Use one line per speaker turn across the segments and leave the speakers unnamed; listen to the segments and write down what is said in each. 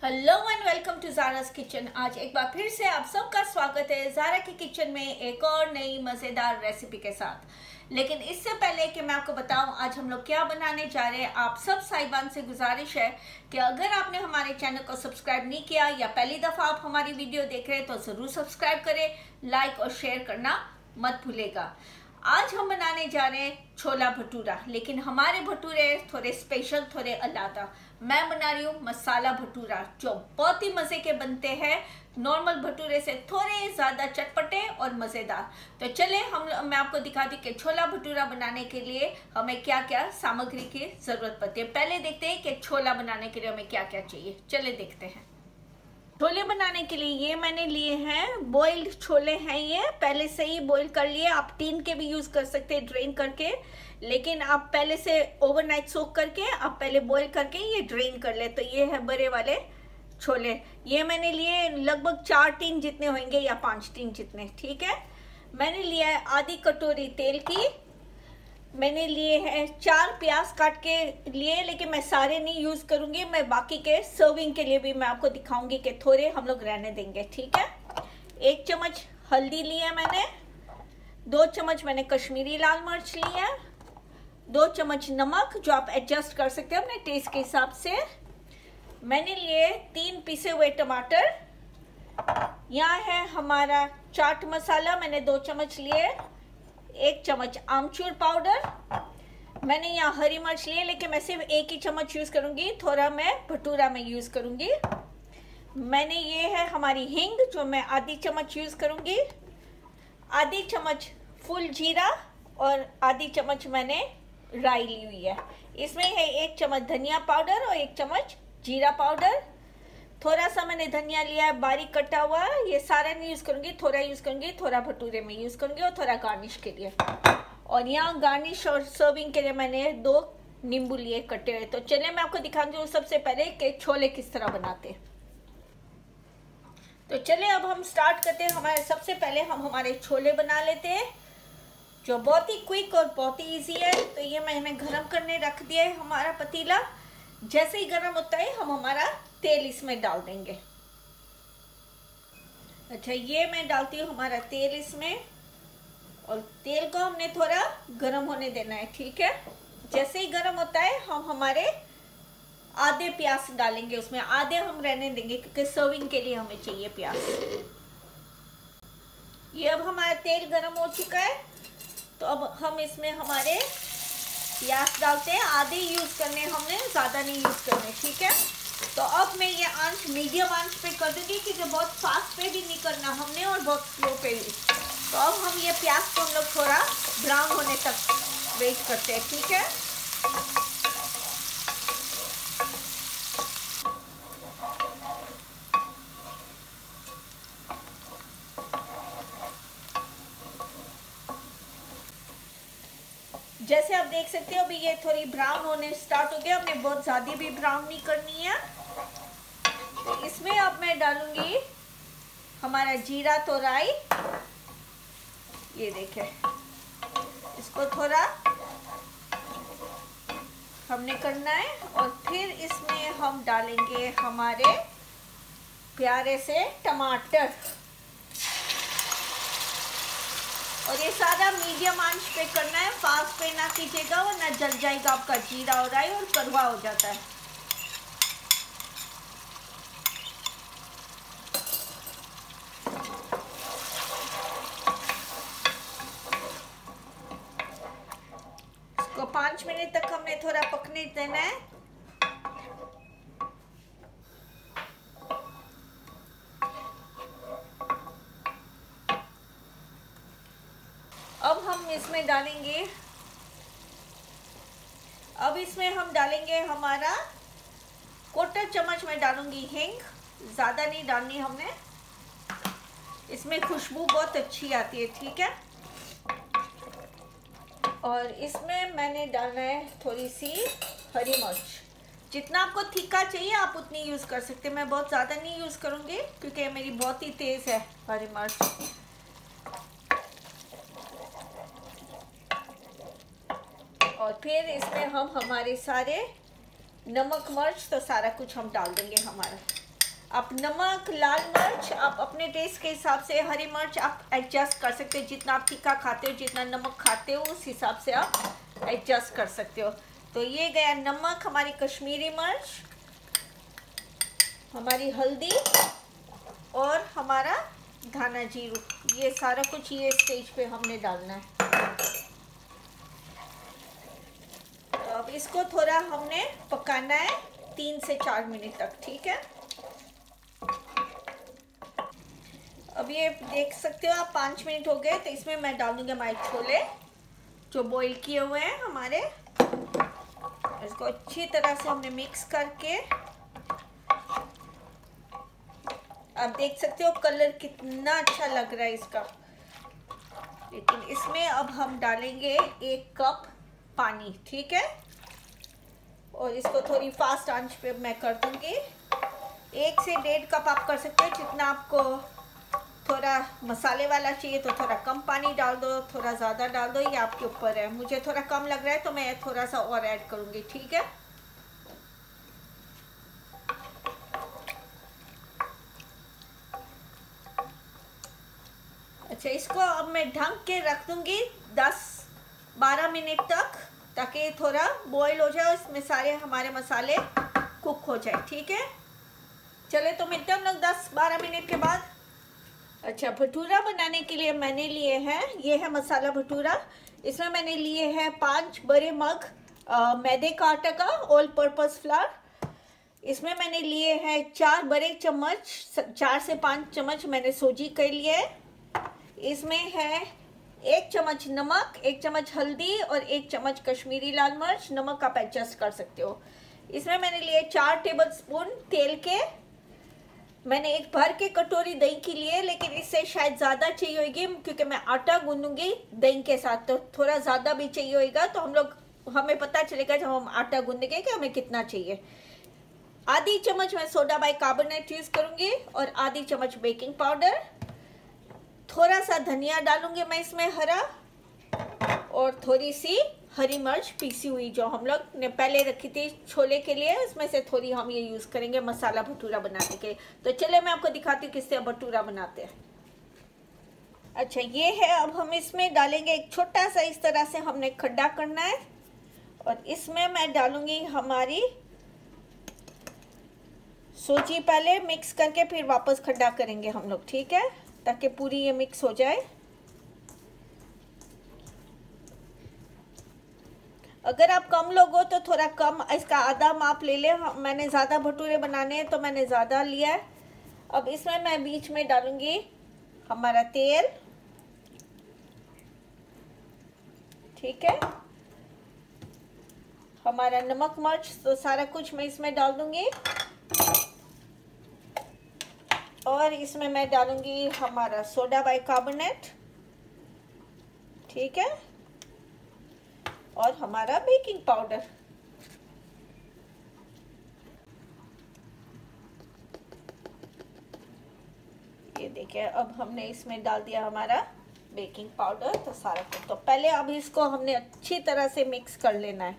Hello and welcome to Zara's kitchen. आज एक बार फिर से आप सबका स्वागत है ज़ारा की किचन में एक और नई मज़ेदार रेसिपी के साथ। लेकिन इससे पहले कि मैं आपको बताऊं आज हम लोग क्या बनाने जा रहे हैं, आप सब साहिबान से गुजारिश है कि अगर आपने हमारे चैनल को सब्सक्राइब नहीं किया या पहली दफ़ा आप हमारी वीडियो देख रहे हैं तो ज़रूर सब्सक्राइब करें, लाइक और शेयर करना मत भूलेगा। आज हम बनाने जा रहे हैं छोला भटूरा, लेकिन हमारे भटूरे थोड़े स्पेशल, थोड़े अलग। मैं बना रही हूँ मसाला भटूरा जो बहुत ही मज़े के बनते हैं, नॉर्मल भटूरे से थोड़े ज़्यादा चटपटे और मज़ेदार। तो चले मैं आपको दिखा दी कि छोला भटूरा बनाने के लिए हमें क्या क्या सामग्री की ज़रूरत पड़ती है। पहले देखते हैं कि छोला बनाने के लिए हमें क्या क्या चाहिए। चले देखते हैं। छोले बनाने के लिए ये मैंने लिए हैं बॉइल्ड छोले हैं, ये पहले से ही बॉईल कर लिए। आप टीन के भी यूज़ कर सकते हैं ड्रेन करके, लेकिन आप पहले से ओवरनाइट सोक करके आप पहले बॉईल करके ये ड्रेन कर ले। तो ये है बड़े वाले छोले, ये मैंने लिए लगभग 4 टीन जितने होंगे या 5 टीन जितने, ठीक है। मैंने लिया है आधी कटोरी तेल की, मैंने लिए हैं 4 प्याज काट के लिए, लेकिन मैं सारे नहीं यूज़ करूँगी, मैं बाकी के सर्विंग के लिए भी मैं आपको दिखाऊंगी कि थोड़े हम लोग रहने देंगे, ठीक है। 1 चम्मच हल्दी लिया मैंने, 2 चम्मच मैंने कश्मीरी लाल मिर्च ली है, 2 चम्मच नमक जो आप एडजस्ट कर सकते हो अपने टेस्ट के हिसाब से। मैंने लिए 3 पिसे हुए टमाटर। यहाँ है हमारा चाट मसाला, मैंने 2 चम्मच लिए, 1 चम्मच आमचूर पाउडर। मैंने यहाँ हरी मिर्च लिए, लेकिन मैं सिर्फ 1 ही चम्मच यूज़ करूँगी, थोड़ा मैं भटूरा में यूज़ करूँगी। मैंने ये है हमारी हींग जो मैं आधी चम्मच यूज़ करूँगी, आधी चम्मच फुल जीरा और आधी चम्मच मैंने राई ली हुई है। इसमें है 1 चम्मच धनिया पाउडर और 1 चम्मच जीरा पाउडर। थोड़ा सा मैंने धनिया लिया है बारीक कटा हुआ, ये सारा नहीं यूज़ करूँगी, थोड़ा यूज़ करूँगी, थोड़ा भटूरे में यूज़ करूँगी और थोड़ा गार्निश के लिए। और यहाँ गार्निश और सर्विंग के लिए मैंने 2 नींबू लिए कटे हुए। तो चलिए मैं आपको दिखाऊंगी सबसे पहले कि छोले किस तरह बनाते हैं। तो चलिए अब हम स्टार्ट करते हैं। सबसे पहले हम हमारे छोले बना लेते हैं जो बहुत ही क्विक और बहुत ही ईजी है। तो ये मैंने गर्म करने रख दिया है हमारा पतीला। जैसे ही गर्म होता है हम हमारा तेल इसमें डाल देंगे। अच्छा, ये मैं डालती हूँ हमारा तेल इसमें, और तेल को हमने थोड़ा गर्म होने देना है, ठीक है। जैसे ही गर्म होता है हम हमारे आधे प्याज डालेंगे उसमें, आधे हम रहने देंगे क्योंकि सर्विंग के लिए हमें चाहिए प्याज। ये अब हमारा तेल गर्म हो चुका है, तो अब हम इसमें हमारे प्याज डालते हैं। आधे यूज़ करने हमने, ज़्यादा नहीं यूज़ करने, ठीक है। तो अब मैं ये आंच मीडियम आंच पे कर दूंगी क्योंकि बहुत फास्ट पे भी नहीं करना हमने और बहुत स्लो पे भी। तो अब हम ये प्याज को हम लोग थोड़ा ब्राउन होने तक वेट करते हैं, ठीक है। जैसे आप देख सकते हो अभी ये थोड़ी ब्राउन होने स्टार्ट हो गया, हमने बहुत ज़्यादा भी ब्राउन नहीं करनी है। तो इसमें अब मैं डालूंगी हमारा जीरा तो राई, ये देखें, इसको थोड़ा हमने करना है। और फिर इसमें हम डालेंगे हमारे प्यारे से टमाटर, और ये सारा मीडियम आंच पे करना है, फास्ट पे ना कीजिएगा वरना जल जाएगा आपका जीरा और राई और कड़वा हो जाता है। इसको 5 मिनट तक हमने थोड़ा पकने देना है। अब हम इसमें डालेंगे, हम डालेंगे हमारा 1/4 चम्मच में डालूंगी हींग, ज़्यादा नहीं डालनी हमने, इसमें खुशबू बहुत अच्छी आती है, ठीक है। और इसमें मैंने डालना है थोड़ी सी हरी मिर्च, जितना आपको तीखा चाहिए आप उतनी यूज़ कर सकते हैं। मैं बहुत ज़्यादा नहीं यूज़ करूँगी क्योंकि मेरी बहुत ही तेज़ है हरी मिर्च। और फिर इसमें हम हमारे सारे नमक मिर्च तो सारा कुछ हम डाल देंगे हमारा, आप नमक, लाल मिर्च आप अपने टेस्ट के हिसाब से, हरी मिर्च आप एडजस्ट कर सकते हो, जितना आप तीखा खाते हो, जितना नमक खाते हो उस हिसाब से आप एडजस्ट कर सकते हो। तो ये गया नमक, हमारी कश्मीरी मिर्च, हमारी हल्दी और हमारा धाना जीरू, ये सारा कुछ ये स्टेज पे हमने डालना है। तो अब इसको थोड़ा हमने पकाना है 3 से 4 मिनट तक, ठीक है। अब ये देख सकते हो आप 5 मिनट हो गए, तो इसमें मैं डालूंगी हमारे छोले जो बॉईल किए हुए हैं हमारे। इसको अच्छी तरह से हमने मिक्स करके, आप देख सकते हो कलर कितना अच्छा लग रहा है इसका। लेकिन इसमें अब हम डालेंगे 1 कप पानी, ठीक है। और इसको थोड़ी फास्ट आंच पे मैं कर दूंगी। 1 से 1.5 कप आप कर सकते हो, जितना आपको थोड़ा मसाले वाला चाहिए तो थोड़ा कम पानी डाल दो, थोड़ा ज़्यादा डाल दो, ये आपके ऊपर है। मुझे थोड़ा कम लग रहा है तो मैं थोड़ा सा और ऐड करूँगी, ठीक है। अच्छा, इसको अब मैं ढक के रख दूँगी 10-12 मिनट तक, ताकि थोड़ा बॉईल हो जाए, इसमें सारे हमारे मसाले कुक हो जाए, ठीक है। चले तो मिलते हैं हम लोग 10-12 मिनट के बाद। अच्छा, भटूरा बनाने के लिए मैंने लिए हैं, ये है मसाला भटूरा। इसमें मैंने लिए हैं 5 बड़े मग मैदे का आटा का ऑल पर्पस फ्लावर। इसमें मैंने लिए हैं 4 बड़े चम्मच, 4 से 5 चम्मच मैंने सूजी के लिए। इसमें है 1 चम्मच नमक, 1 चम्मच हल्दी और 1 चम्मच कश्मीरी लाल मिर्च, नमक आप एडजस्ट कर सकते हो। इसमें मैंने लिए 4 टेबल स्पून तेल के। मैंने एक भर के कटोरी दही की लिए, लेकिन इससे शायद ज़्यादा चाहिए होगी क्योंकि मैं आटा गूंदूंगी दही के साथ, तो थोड़ा ज़्यादा भी चाहिए होगा। तो हमें पता चलेगा जब हम आटा गूंदेंगे कि हमें कितना चाहिए। आधी चम्मच मैं सोडा बाइकार्बोनेट यूज़ करूँगी और आधी चम्मच बेकिंग पाउडर। थोड़ा सा धनिया डालूंगी मैं इसमें हरा, और थोड़ी सी हरी मिर्च पीसी हुई जो हम लोग ने पहले रखी थी छोले के लिए, उसमें से थोड़ी हम ये यूज़ करेंगे मसाला भटूरा बनाने के। तो चले मैं आपको दिखाती हूँ किससे भटूरा बनाते हैं। अच्छा, ये है, अब हम इसमें डालेंगे एक छोटा सा, इस तरह से हमने खड्डा करना है, और इसमें मैं डालूंगी हमारी सूजी, पहले मिक्स करके फिर वापस खड्डा करेंगे हम लोग, ठीक है, ताकि पूरी ये मिक्स हो जाए। अगर आप कम लोग हो तो थोड़ा कम, इसका आधा माप ले ले। मैंने ज़्यादा भटूरे बनाने हैं तो मैंने ज़्यादा लिया है। अब इसमें मैं बीच में डालूंगी हमारा तेल, ठीक है, हमारा नमक मिर्च, तो सारा कुछ मैं इसमें डाल दूंगी। और इसमें मैं डालूंगी हमारा सोडा बाइकार्बोनेट, ठीक है, और हमारा बेकिंग पाउडर। ये देखिए, अब हमने इसमें डाल दिया हमारा बेकिंग पाउडर, तो सारा कुछ। तो पहले अब इसको हमने अच्छी तरह से मिक्स कर लेना है,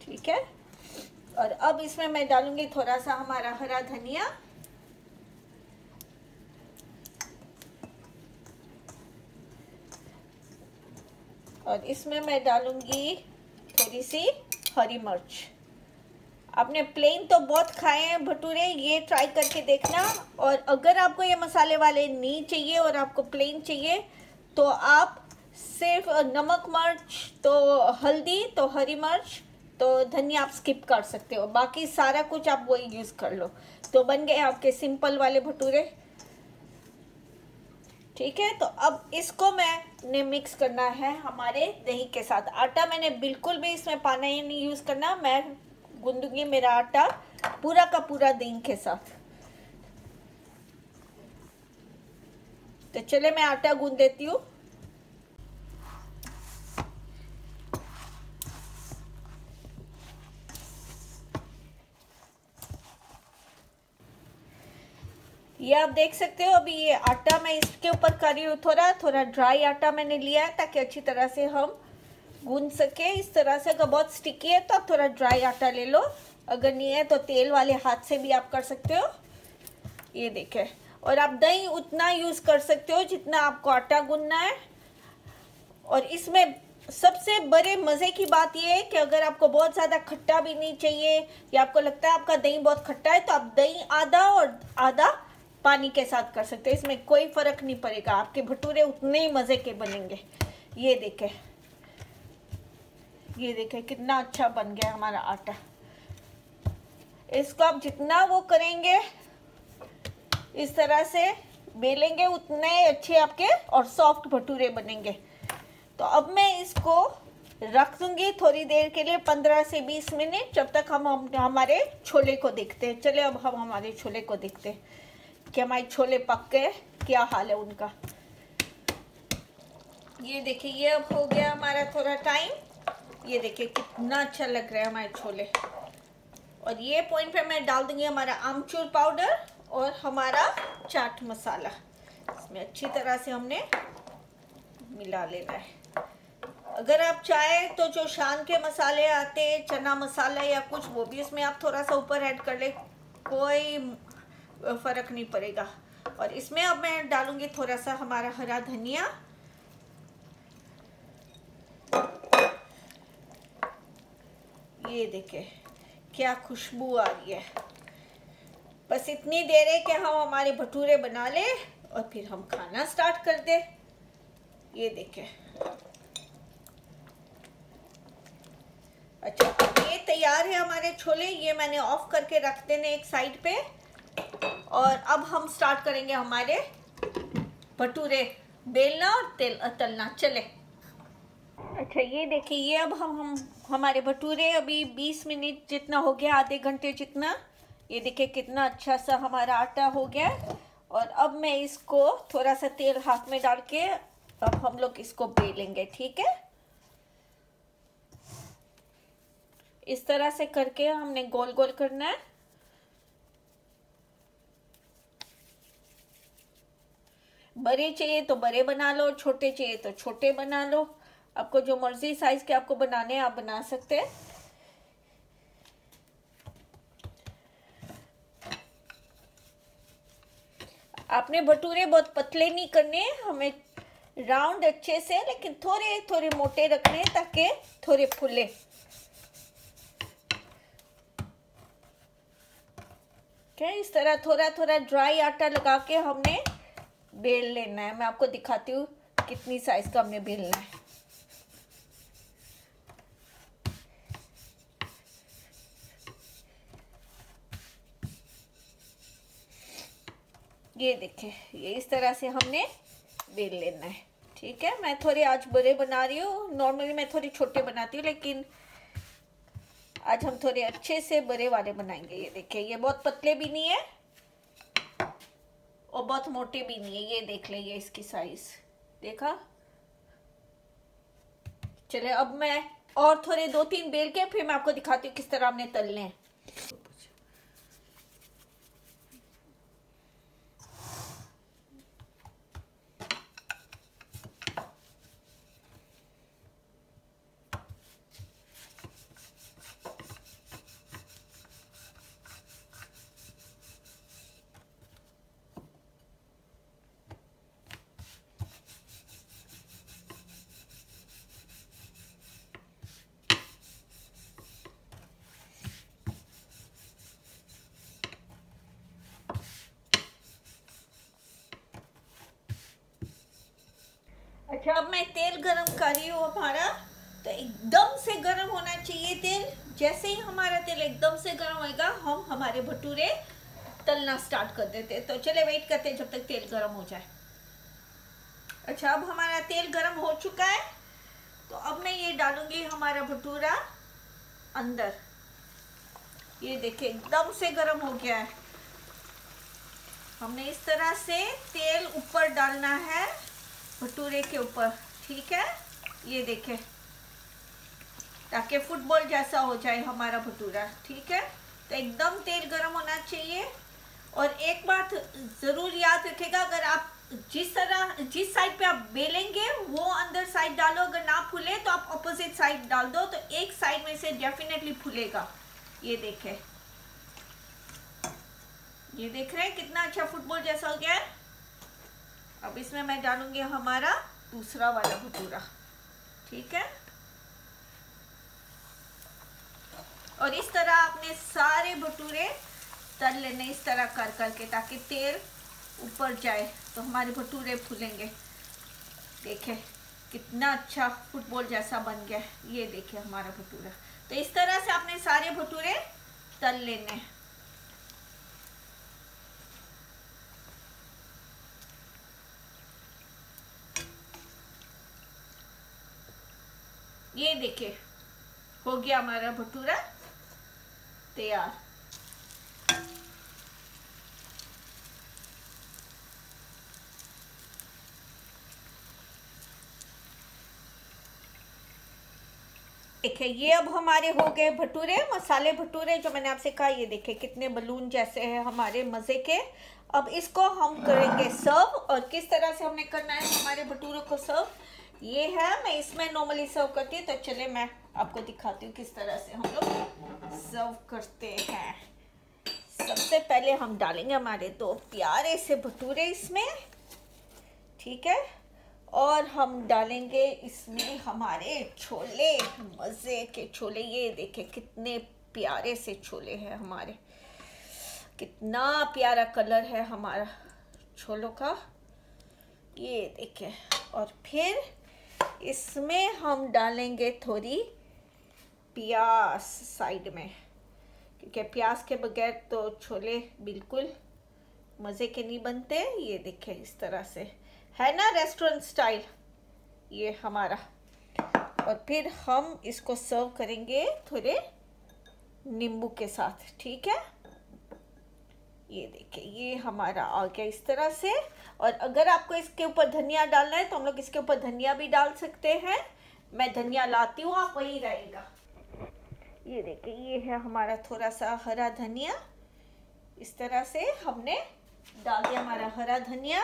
ठीक है। और अब इसमें मैं डालूंगी थोड़ा सा हमारा हरा धनिया, और इसमें मैं डालूंगी थोड़ी सी हरी मिर्च। आपने प्लेन तो बहुत खाए हैं भटूरे, ये ट्राई करके देखना। और अगर आपको ये मसाले वाले नहीं चाहिए और आपको प्लेन चाहिए, तो आप सिर्फ नमक मिर्च, तो हल्दी, तो हरी मिर्च, तो धनिया आप स्किप कर सकते हो, बाकी सारा कुछ आप वही यूज़ कर लो। तो बन गए आपके सिंपल वाले भटूरे, ठीक है। तो अब इसको मैंने मिक्स करना है हमारे दही के साथ। आटा मैंने बिल्कुल भी इसमें पानी नहीं यूज़ करना, मैं गूंदूंगी मेरा आटा पूरा का पूरा दही के साथ। तो चले मैं आटा गूंद देती हूँ। ये आप देख सकते हो, अभी ये आटा मैं इसके ऊपर कर रही हूँ, थोड़ा थोड़ा ड्राई आटा मैंने लिया है ताकि अच्छी तरह से हम गूंद सके इस तरह से। अगर बहुत स्टिकी है तो आप थोड़ा ड्राई आटा ले लो, अगर नहीं है तो तेल वाले हाथ से भी आप कर सकते हो। ये देखें, और आप दही उतना यूज कर सकते हो जितना आपको आटा गूंदना है। और इसमें सबसे बड़े मजे की बात यह है कि अगर आपको बहुत ज्यादा खट्टा भी नहीं चाहिए या आपको लगता है आपका दही बहुत खट्टा है तो आप दही आधा और आधा पानी के साथ कर सकते हैं, इसमें कोई फर्क नहीं पड़ेगा, आपके भटूरे उतने ही मजे के बनेंगे। ये देखें, ये देखें कितना अच्छा बन गया हमारा आटा। इसको आप जितना वो करेंगे इस तरह से बेलेंगे उतने अच्छे आपके और सॉफ्ट भटूरे बनेंगे। तो अब मैं इसको रख दूंगी थोड़ी देर के लिए, 15 से 20 मिनट, जब तक हम हमारे छोले को देखते हैं। चले अब हम हमारे छोले को देखते हैं कि हमारे छोले पक गए, क्या हाल है उनका। ये देखिए, ये अब हो गया हमारा थोड़ा टाइम। ये देखिए कितना अच्छा लग रहा है हमारे छोले। और ये पॉइंट पे मैं डाल दूंगी हमारा आमचूर पाउडर और हमारा चाट मसाला। इसमें अच्छी तरह से हमने मिला लेना है। अगर आप चाहें तो जो शान के मसाले आते हैं, चना मसाला या कुछ, वो भी इसमें आप थोड़ा सा ऊपर ऐड कर ले, कोई फर्क नहीं पड़ेगा। और इसमें अब मैं डालूंगी थोड़ा सा हमारा हरा धनिया। ये देखें क्या खुशबू आ रही है। बस इतनी देर है कि हम हमारे भटूरे बना ले और फिर हम खाना स्टार्ट कर दे। ये देखें, अच्छा ये तैयार है हमारे छोले। ये मैंने ऑफ करके रख देने एक साइड पे। और अब हम स्टार्ट करेंगे हमारे भटूरे बेलना और तलना। चले। अच्छा ये देखिए, ये अब हम हमारे भटूरे अभी 20 मिनट जितना हो गया, आधे घंटे जितना। ये देखिए कितना अच्छा सा हमारा आटा हो गया। और अब मैं इसको थोड़ा सा तेल हाथ में डाल के अब हम लोग इसको बेलेंगे, ठीक है। इस तरह से करके हमने गोल गोल करना है। बड़े चाहिए तो बड़े बना लो, छोटे चाहिए तो छोटे बना लो। आपको जो मर्जी साइज के आपको बनाने हैं आप बना सकते हैं। आपने भटूरे बहुत पतले नहीं करने, हमें राउंड अच्छे से लेकिन थोड़े थोड़े मोटे रखने ताकि थोड़े फूले। इस तरह थोड़ा थोड़ा ड्राई आटा लगा के हमने बेल लेना है। मैं आपको दिखाती हूँ कितनी साइज का हमने बेलना है। ये देखें, ये इस तरह से हमने बेल लेना है, ठीक है। मैं थोड़े आज बड़े बना रही हूँ, नॉर्मली मैं थोड़े छोटे बनाती हूँ, लेकिन आज हम थोड़े अच्छे से बड़े वाले बनाएंगे। ये देखिए, ये बहुत पतले भी नहीं है और बहुत मोटे भी नहीं है। ये देख लीजिए इसकी साइज, देखा। चले अब मैं और थोड़े 2-3 बेल के फिर मैं आपको दिखाती हूँ किस तरह हमने तलने हैं। अच्छा अब मैं तेल गरम कर रही हूँ हमारा। तो एकदम से गरम होना चाहिए तेल। जैसे ही हमारा तेल एकदम से गरम होएगा हम हमारे भटूरे तलना स्टार्ट कर देते हैं। तो चले वेट करते हैं जब तक तेल गरम हो जाए। अच्छा अब हमारा तेल गरम हो चुका है, तो अब मैं ये डालूंगी हमारा भटूरा अंदर। ये देखिए एकदम से गरम हो गया है। हमने इस तरह से तेल ऊपर डालना है भटूरे के ऊपर, ठीक है। ये देखें ताकि फुटबॉल जैसा हो जाए हमारा भटूरा, ठीक है। तो एकदम तेल गरम होना चाहिए। और एक बात जरूर याद रखिएगा, अगर आप जिस साइड पे आप बेलेंगे वो अंदर साइड डालो। अगर ना फूले तो आप अपोजिट साइड डाल दो तो एक साइड में से डेफिनेटली फूलेगा। ये देखें, ये देख रहे हैं कितना अच्छा फुटबॉल जैसा हो गया है। अब इसमें मैं डालूंगी हमारा दूसरा वाला भटूरा, ठीक है। और इस तरह आपने सारे भटूरे तल लेने, इस तरह कर करके, ताकि तेल ऊपर जाए तो हमारे भटूरे फूलेंगे। देखें कितना अच्छा फुटबॉल जैसा बन गया। ये देखिए हमारा भटूरा। तो इस तरह से आपने सारे भटूरे तल लेने। ये देखिए हो गया हमारा भटूरा तैयार। देखिए ये अब हमारे हो गए भटूरे, मसाले भटूरे जो मैंने आपसे कहा। ये देखिए कितने बलून जैसे हैं हमारे मज़े के। अब इसको हम करेंगे सर्व। और किस तरह से हमने करना है हमारे भटूरों को सर्व, ये है, मैं इसमें नॉर्मली सर्व करती हूँ। तो चले मैं आपको दिखाती हूँ किस तरह से हम लोग सर्व करते हैं। सबसे पहले हम डालेंगे हमारे दो प्यारे से भटूरे इसमें, ठीक है। और हम डालेंगे इसमें हमारे छोले, मज़े के छोले। ये देखें कितने प्यारे से छोले हैं हमारे, कितना प्यारा कलर है हमारा छोलों का। ये देखें। और फिर इसमें हम डालेंगे थोड़ी प्याज साइड में, क्योंकि प्याज के बगैर तो छोले बिल्कुल मज़े के नहीं बनते। ये देखें इस तरह से है ना, रेस्टोरेंट स्टाइल ये हमारा। और फिर हम इसको सर्व करेंगे थोड़े नींबू के साथ, ठीक है। ये देखिए ये हमारा आ गया इस तरह से। और अगर आपको इसके ऊपर धनिया डालना है तो हम लोग इसके ऊपर धनिया भी डाल सकते हैं। मैं धनिया लाती हूँ, आप वही रहेगा। ये देखिए ये है हमारा थोड़ा सा हरा धनिया। इस तरह से हमने डाल दिया हमारा हरा धनिया।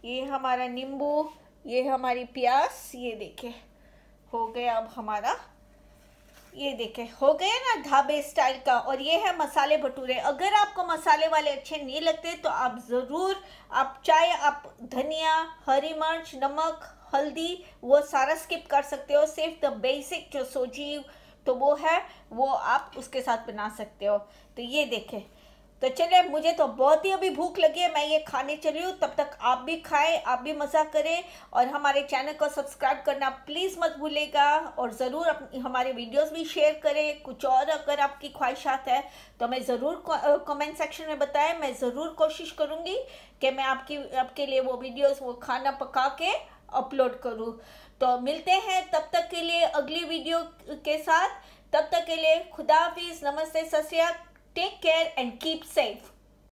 ये हमारा नींबू, ये हमारी प्याज। ये देखिए हो गया अब हमारा, ये देखें हो गया ना ढाबे स्टाइल का। और ये है मसाले भटूरे। अगर आपको मसाले वाले अच्छे नहीं लगते तो आप ज़रूर, आप चाहे आप धनिया, हरी मिर्च, नमक, हल्दी वो सारा स्किप कर सकते हो। सिर्फ द बेसिक जो सोजी तो वो है, वो आप उसके साथ बना सकते हो। तो ये देखें। तो चले, मुझे तो बहुत ही अभी भूख लगी है, मैं ये खाने चली हूँ। तब तक आप भी खाएं, आप भी मज़ा करें। और हमारे चैनल को सब्सक्राइब करना प्लीज़ मत भूलेगा। और ज़रूर हमारे वीडियोस भी शेयर करें। कुछ और अगर आपकी ख्वाहिशात है तो मैं ज़रूर कमेंट सेक्शन में बताएं। मैं ज़रूर कोशिश करूँगी कि मैं आपके लिए वो वीडियोस, वो खाना पका के अपलोड करूँ। तो मिलते हैं तब तक के लिए अगली वीडियो के साथ। तब तक के लिए खुदा हाफिज़, नमस्ते, सत श्री अकाल, take care and keep safe.